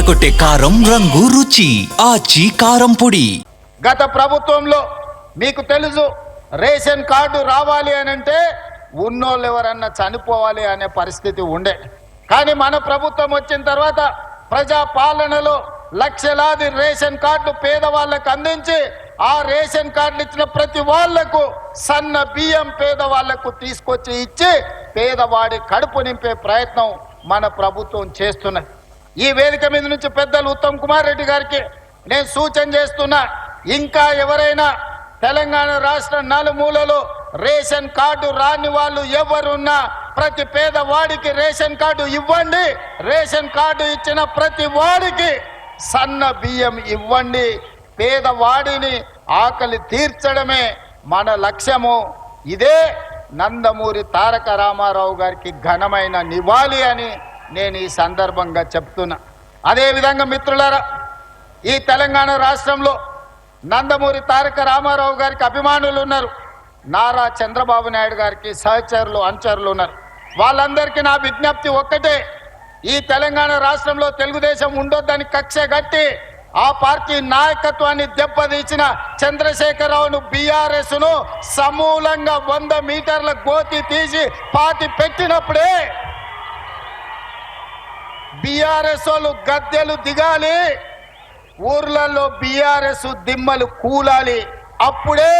అదరగొట్టే కారం రంగు రుచి ఆచి కారం పొడి. గత ప్రభుత్వంలో మీకు తెలుసు రేషన్ కార్డు రావాలి అని అంటే ఉన్నోళ్ళు ఎవరన్నా చనిపోవాలి అనే పరిస్థితి ఉండే. కానీ మన ప్రభుత్వం వచ్చిన తర్వాత ప్రజా పాలనలో లక్షలాది రేషన్ కార్డులు పేదవాళ్ళకు అందించి ఆ రేషన్ కార్డులు ఇచ్చిన ప్రతి వాళ్లకు సన్న బియ్యం పేదవాళ్లకు తీసుకొచ్చి ఇచ్చి పేదవాడి కడుపు నింపే ప్రయత్నం మన ప్రభుత్వం చేస్తున్నది. ఈ వేదిక మీద నుంచి పెద్దలు ఉత్తమ్ కుమార్ రెడ్డి గారికి నేను సూచన చేస్తున్నా, ఇంకా ఎవరైనా తెలంగాణ రాష్ట్ర నలుమూలలో రేషన్ కార్డు రాని వాళ్ళు ఎవరున్నా ప్రతి పేదవాడికి రేషన్ కార్డు ఇవ్వండి. రేషన్ కార్డు ఇచ్చిన ప్రతి వాడికి సన్న బియ్యం ఇవ్వండి. పేదవాడిని ఆకలి తీర్చడమే మన లక్ష్యము. ఇదే నందమూరి తారక రామారావు గారికి ఘనమైన నివాళి అని నేను ఈ సందర్భంగా చెప్తున్నా. అదేవిధంగా మిత్రులారా, ఈ తెలంగాణ రాష్ట్రంలో నందమూరి తారక రామారావు గారికి అభిమానులు ఉన్నారు. నారా చంద్రబాబు నాయుడు గారికి సహచరులు అనుచరులు ఉన్నారు. వాళ్ళందరికీ నా విజ్ఞప్తి ఒక్కటే, ఈ తెలంగాణ రాష్ట్రంలో తెలుగుదేశం ఉండొద్దని కక్ష గట్టి ఆ పార్టీ నాయకత్వాన్ని దెబ్బతీసిన చంద్రశేఖరరావును బీఆర్ఎస్ ను సమూలంగా 100 మీటర్ల గోతి తీసి పాతి పెట్టినప్పుడే బీఆర్ఎస్ వాళ్ళు గద్దెలు దిగాలి, ఊర్లలో బీఆర్ఎస్ దిమ్మలు కూలాలి. అప్పుడే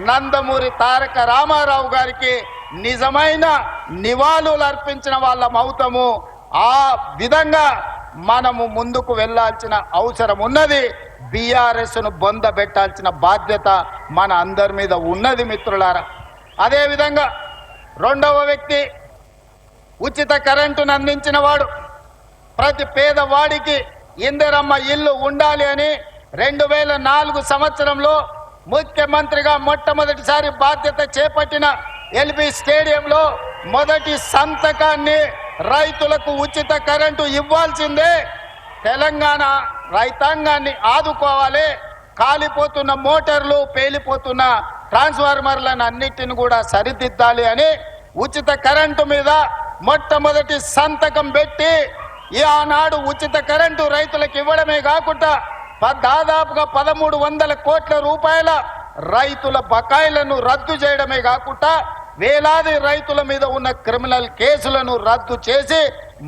నందమూరి తారక రామారావు గారికి నిజమైన నివాళులు అర్పించిన వాళ్ళం అవుతాము. ఆ విధంగా మనము ముందుకు వెళ్లాల్సిన అవసరం ఉన్నది. బీఆర్ఎస్ ను బొంద పెట్టాల్సిన బాధ్యత మన అందరి మీద ఉన్నది మిత్రులారా. అదేవిధంగా రెండవ వ్యక్తి ఉచిత కరెంటును అందించిన వాడు. ప్రతి పేదవాడికి ఇందిరమ్మ ఇల్లు ఉండాలి అని 2004 సంవత్సరంలో ముఖ్యమంత్రిగా మొట్టమొదటిసారి బాధ్యత చేపట్టిన ఎల్బీ స్టేడియంలో మొదటి సంతకాన్ని రైతులకు ఉచిత కరెంటు ఇవ్వాల్సిందే. తెలంగాణ రైతాంగాన్ని ఆదుకోవాలి. కాలిపోతున్న మోటార్లు, పేలిపోతున్న ట్రాన్స్ఫార్మర్లను అన్నిటిని కూడా సరిదిద్దాలి అని ఉచిత కరెంటు మీద మొట్టమొదటి సంతకం పెట్టి ఆనాడు ఉచిత కరెంటు రైతులకు ఇవ్వడమే కాకుండా దాదాపుగా 1300 కోట్ల రూపాయల రైతుల బకాయిలను రద్దు చేయడమే కాకుండా వేలాది రైతుల మీద ఉన్న క్రిమినల్ కేసులను రద్దు చేసి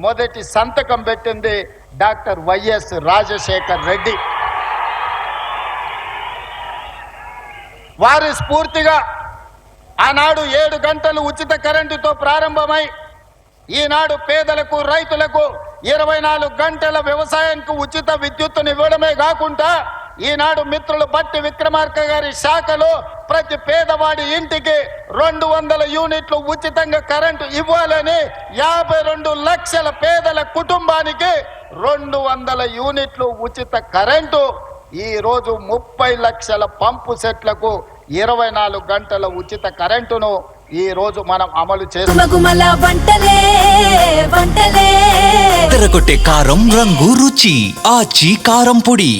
మొదటి సంతకం పెట్టింది డాక్టర్ వైఎస్ రాజశేఖర్ రెడ్డి. వారి స్ఫూర్తిగా ఆనాడు 7 గంటలు ఉచిత కరెంటుతో ప్రారంభమై ఈనాడు పేదలకు రైతులకు 24 గంటల వ్యవసాయానికి ఉచిత విద్యుత్తును ఇవ్వడమే కాకుండా ఈనాడు మిత్రులు బట్టి విక్రమార్క గారి శాఖలో ప్రతి పేదవాడి ఇంటికి 200 యూనిట్లు ఉచితంగా కరెంటు ఇవ్వాలని 52 లక్షల పేదల కుటుంబానికి 200 యూనిట్లు ఉచిత కరెంటు, ఈ రోజు 30 లక్షల పంపు సెట్లకు 24 గంటల ఉచిత కరెంటును ఈ రోజు మనం అమలు చేస్తున్నాం. అదరగొట్టే కారం రంగు రుచి ఆచి కారం పొడి.